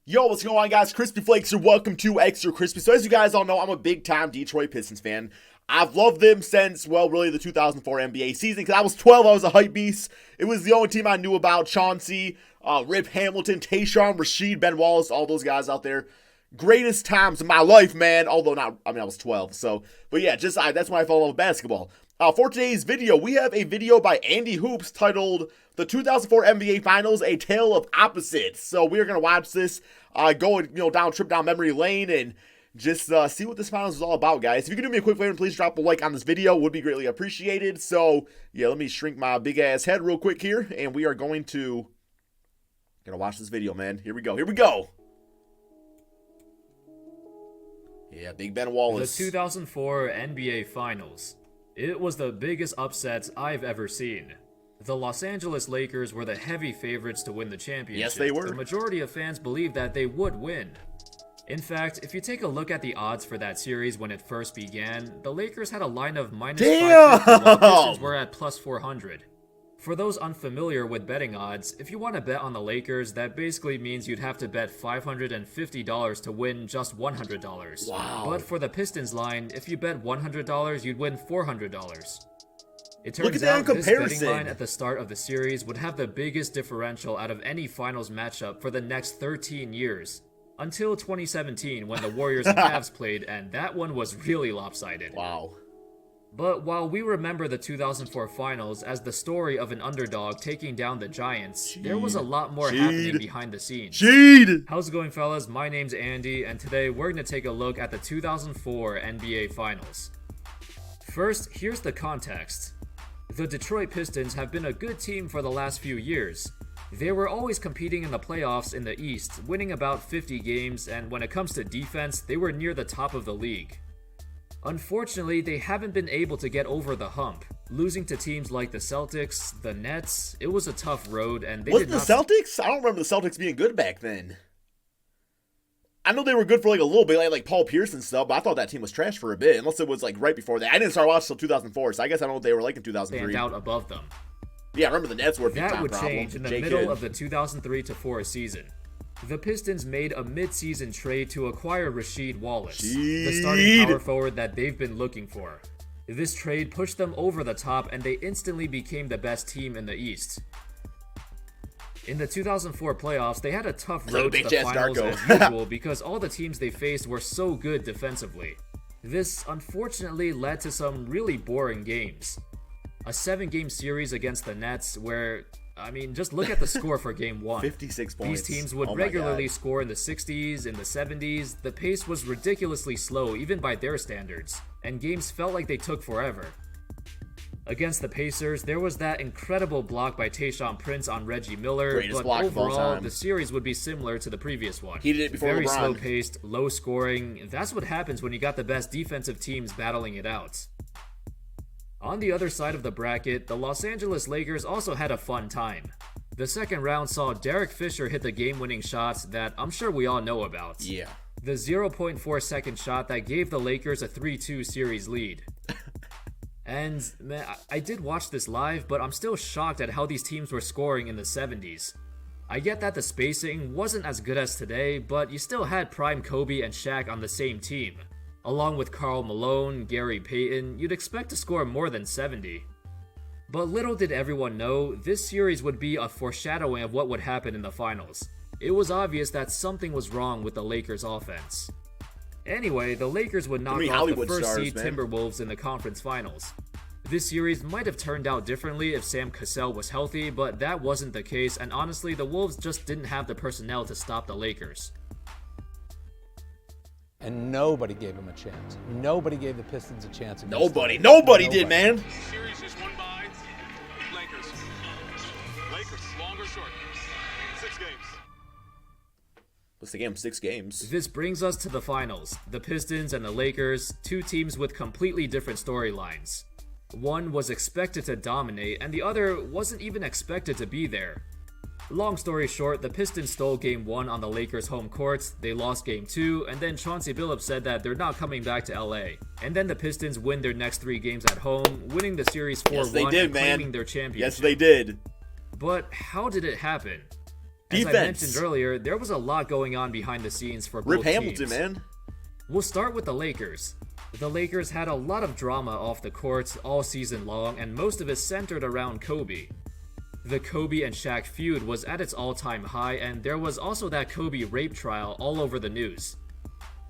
Yo, what's going on, guys? Crispy Flakes here. Welcome to Extra Crispy. So as you guys all know, I'm a big-time Detroit Pistons fan. I've loved them since, well, really the 2004 NBA season. Because I was 12, I was a hype beast. It was the only team I knew about. Chauncey, Rip Hamilton, Tayshaun, Rasheed, Ben Wallace, all those guys out there. Greatest times of my life, man. Although not, I was 12. So, but yeah, that's when I fell in love with basketball. For today's video, we have a video by Andy Hoops titled "The 2004 NBA Finals: A Tale of Opposites." So we're gonna watch this, go trip down memory lane, and just see what this finals is all about, guys. If you can do me a quick favor, please drop a like on this video. Would be greatly appreciated. So yeah, let me shrink my big ass head real quick here, and we are going to watch this video, man. Here we go. Here we go. Yeah, Big Ben Wallace. The 2004 NBA Finals. It was the biggest upset I've ever seen. The Los Angeles Lakers were the heavy favorites to win the championship. Yes, they were. The majority of fans believed that they would win. In fact, if you take a look at the odds for that series when it first began, the Lakers had a line of -550 while the Pistons were at +400. For those unfamiliar with betting odds, if you want to bet on the Lakers, that basically means you'd have to bet $550 to win just $100. Wow. But for the Pistons line, if you bet $100, you'd win $400. It turns out this betting line at the start of the series would have the biggest differential out of any finals matchup for the next 13 years. Until 2017 when the Warriors and Cavs played, and that one was really lopsided. Wow. But while we remember the 2004 finals as the story of an underdog taking down the Giants, there was a lot more happening behind the scenes. How's it going, fellas? My name's Andy, and today we're going to take a look at the 2004 NBA Finals. First, here's the context. The Detroit Pistons have been a good team for the last few years. They were always competing in the playoffs in the East, winning about 50 games, and when it comes to defense, they were near the top of the league. Unfortunately, they haven't been able to get over the hump. Losing to teams like the Celtics, the Nets, it was a tough road, and they did not... Was the Celtics? I don't remember the Celtics being good back then. I know they were good for like a little bit, like Paul Pierce and stuff, but I thought that team was trash for a bit, unless it was like right before that. I didn't start watching until 2004, so I guess I don't know what they were like in 2003. Stand out above them. Yeah, I remember the Nets were a big-time problem. That would change in the middle of the 2003-04 season. The Pistons made a mid-season trade to acquire Rasheed Wallace, the starting power forward that they've been looking for. This trade pushed them over the top, and they instantly became the best team in the East. In the 2004 playoffs, they had a tough road to the finals as usual because all the teams they faced were so good defensively. This unfortunately led to some really boring games. A 7-game series against the Nets where, just look at the score for Game 1. 56 points. These teams would regularly score in the 60s, in the 70s. The pace was ridiculously slow, even by their standards, and games felt like they took forever. Against the Pacers, there was that incredible block by Tayshaun Prince on Reggie Miller, but overall, the series would be similar to the previous one. He did it before Very LeBron. slow-paced, low scoring. That's what happens when you got the best defensive teams battling it out. On the other side of the bracket, the Los Angeles Lakers also had a fun time. The second round saw Derek Fisher hit the game-winning shots that I'm sure we all know about. Yeah. The 0.4-second shot that gave the Lakers a 3-2 series lead. And, man, I did watch this live, but I'm still shocked at how these teams were scoring in the 70s. I get that the spacing wasn't as good as today, but you still had prime Kobe and Shaq on the same team. Along with Karl Malone, Gary Payton, you'd expect to score more than 70. But little did everyone know, this series would be a foreshadowing of what would happen in the finals. It was obvious that something was wrong with the Lakers' offense. Anyway, the Lakers would knock off the first-seed Timberwolves in the conference finals. This series might have turned out differently if Sam Cassell was healthy, but that wasn't the case, and honestly, the Wolves just didn't have the personnel to stop the Lakers. And nobody gave him a chance. Nobody gave the Pistons a chance. Nobody did, man. Series is won by Lakers. Lakers, long or short? 6 games. What's the game? 6 games. This brings us to the finals. The Pistons and the Lakers, two teams with completely different storylines. One was expected to dominate, and the other wasn't even expected to be there. Long story short, the Pistons stole Game 1 on the Lakers' home court, they lost Game 2, and then Chauncey Billups said that they're not coming back to LA. And then the Pistons win their next 3 games at home, winning the series 4-1 and claiming their championship. Yes, they did. But how did it happen? As I mentioned earlier, there was a lot going on behind the scenes for both Rip Hamilton, teams. man. We'll start with the Lakers. The Lakers had a lot of drama off the court all season long, and most of it centered around Kobe. The Kobe and Shaq feud was at its all-time high, and there was also that Kobe rape trial all over the news.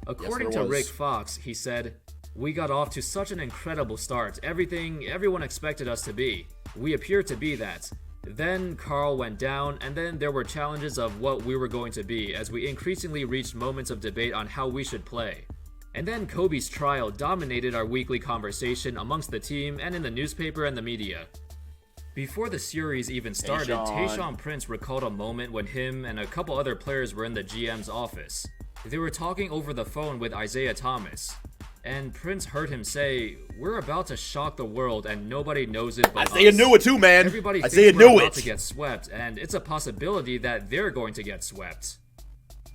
According to Rick Fox, he said, "We got off to such an incredible start, everything everyone expected us to be. We appeared to be that. Then Carl went down, and then there were challenges of what we were going to be as we increasingly reached moments of debate on how we should play. And then Kobe's trial dominated our weekly conversation amongst the team and in the newspaper and the media." Before the series even started, Tayshaun Prince recalled a moment when him and a couple other players were in the GM's office. They were talking over the phone with Isaiah Thomas, and Prince heard him say, "We're about to shock the world and nobody knows it but Isaiah us. knew it too, man. Everybody Isaiah thinks we're knew about it. to get swept, and it's a possibility that they're going to get swept."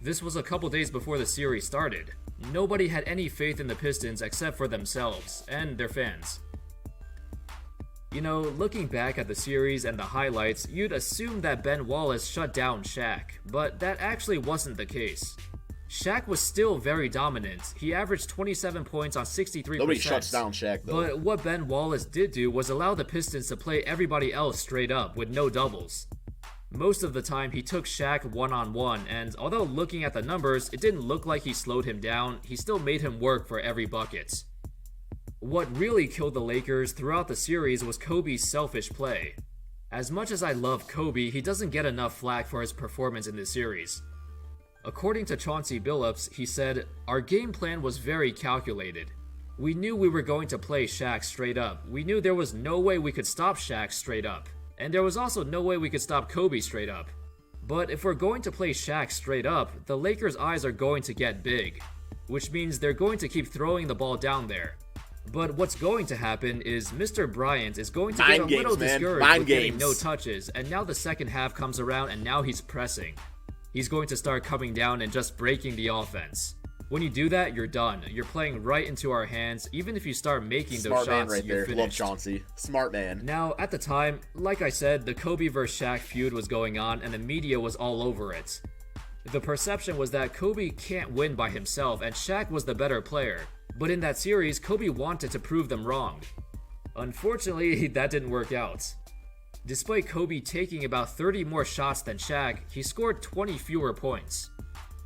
This was a couple days before the series started. Nobody had any faith in the Pistons except for themselves and their fans. You know, looking back at the series and the highlights, you'd assume that Ben Wallace shut down Shaq, but that actually wasn't the case. Shaq was still very dominant. He averaged 27 points on 63%. Nobody shuts down Shaq, though. But what Ben Wallace did do was allow the Pistons to play everybody else straight up with no doubles. Most of the time, he took Shaq one-on-one, and although looking at the numbers, it didn't look like he slowed him down, he still made him work for every bucket. What really killed the Lakers throughout the series was Kobe's selfish play. As much as I love Kobe, he doesn't get enough flack for his performance in this series. According to Chauncey Billups, he said, "Our game plan was very calculated. We knew we were going to play Shaq straight up. We knew there was no way we could stop Shaq straight up. And there was also no way we could stop Kobe straight up. But if we're going to play Shaq straight up, the Lakers' eyes are going to get big, which means they're going to keep throwing the ball down there. But what's going to happen is Mr. Bryant is going to get a little discouraged with getting no touches, and now the second half comes around and now he's pressing. He's going to start coming down and just breaking the offense. When you do that, you're done. You're playing right into our hands. Even if you start making those shots, you're finished." Love Chauncey. Smart man. Now, at the time, like I said, the Kobe vs. Shaq feud was going on and the media was all over it. The perception was that Kobe can't win by himself and Shaq was the better player. But in that series, Kobe wanted to prove them wrong. Unfortunately, that didn't work out. Despite Kobe taking about 30 more shots than Shaq, he scored 20 fewer points.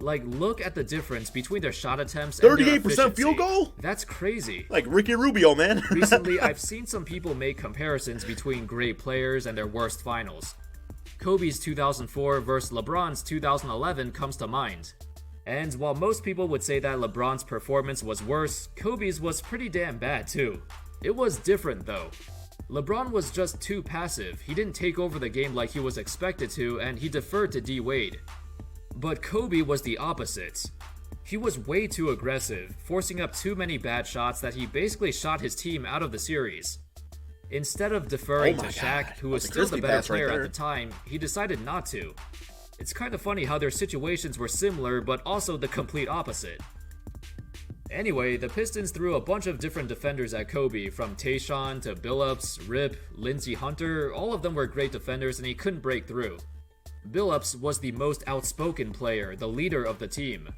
Like, look at the difference between their shot attempts and their 38% field goal? That's crazy. Like Ricky Rubio, man. Recently, I've seen some people make comparisons between great players and their worst finals. Kobe's 2004 versus LeBron's 2011 comes to mind. And while most people would say that LeBron's performance was worse, Kobe's was pretty damn bad too. It was different though. LeBron was just too passive. He didn't take over the game like he was expected to, and he deferred to D. Wade. But Kobe was the opposite. He was way too aggressive, forcing up too many bad shots that he basically shot his team out of the series. Instead of deferring to Shaq, who was still the better player at the time, he decided not to. It's kind of funny how their situations were similar, but also the complete opposite. Anyway, the Pistons threw a bunch of different defenders at Kobe, from Tayshaun to Billups, Rip, Lindsey Hunter. All of them were great defenders and he couldn't break through. Billups was the most outspoken player, the leader of the team.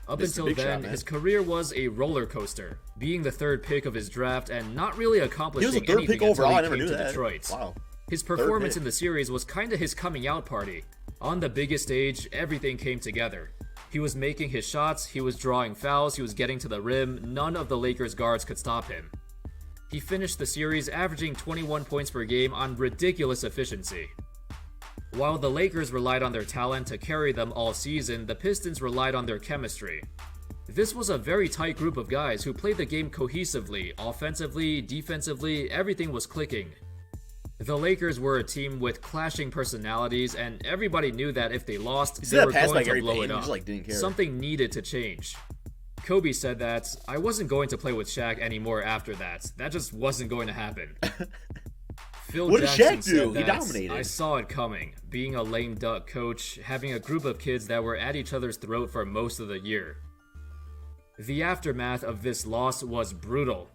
Up until then, his career was a roller coaster, being the third pick of his draft and not really accomplishing anything until he came to Detroit. Wow. His performance in the series was kinda his coming out party. On the biggest stage, everything came together. He was making his shots, he was drawing fouls, he was getting to the rim, none of the Lakers guards could stop him. He finished the series averaging 21 points per game on ridiculous efficiency. While the Lakers relied on their talent to carry them all season, the Pistons relied on their chemistry. This was a very tight group of guys who played the game cohesively, offensively, defensively, everything was clicking. The Lakers were a team with clashing personalities, and everybody knew that if they lost, they were going to blow it up. Something needed to change. Kobe said that, "I wasn't going to play with Shaq anymore after that. That just wasn't going to happen." Phil What did Jackson Shaq do? said He that, dominated. "I saw it coming. Being a lame duck coach, having a group of kids that were at each other's throat for most of the year." The aftermath of this loss was brutal.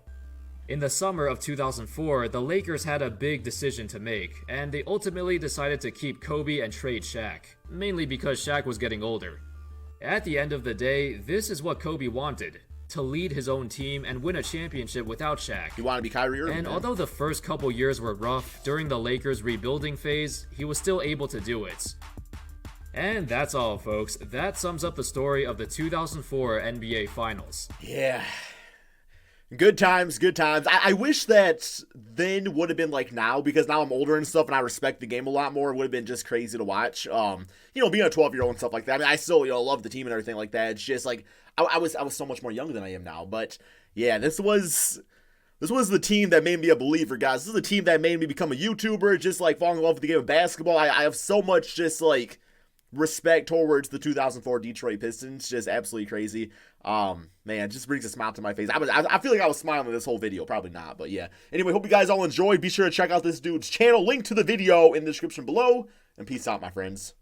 In the summer of 2004, the Lakers had a big decision to make, and they ultimately decided to keep Kobe and trade Shaq, mainly because Shaq was getting older. At the end of the day, this is what Kobe wanted, to lead his own team and win a championship without Shaq. You want to be Kyrie Irving? And although the first couple years were rough during the Lakers' rebuilding phase, he was still able to do it. And that's all, folks. That sums up the story of the 2004 NBA Finals. Yeah. Good times, good times. I wish that then would have been like now, because now I'm older and stuff and I respect the game a lot more. It would have been just crazy to watch. Being a 12-year-old and stuff like that. I mean, I still, love the team and everything like that. It's just like I was so much more younger than I am now. But yeah, this was the team that made me a believer, guys. This is the team that made me become a YouTuber, just like falling in love with the game of basketball. I have so much just like respect towards the 2004 Detroit Pistons. Just absolutely crazy. Man, it just brings a smile to my face. I feel like I was smiling this whole video. Probably not, but yeah. Anyway, hope you guys all enjoyed. Be sure to check out this dude's channel. Link to the video in the description below. And peace out, my friends.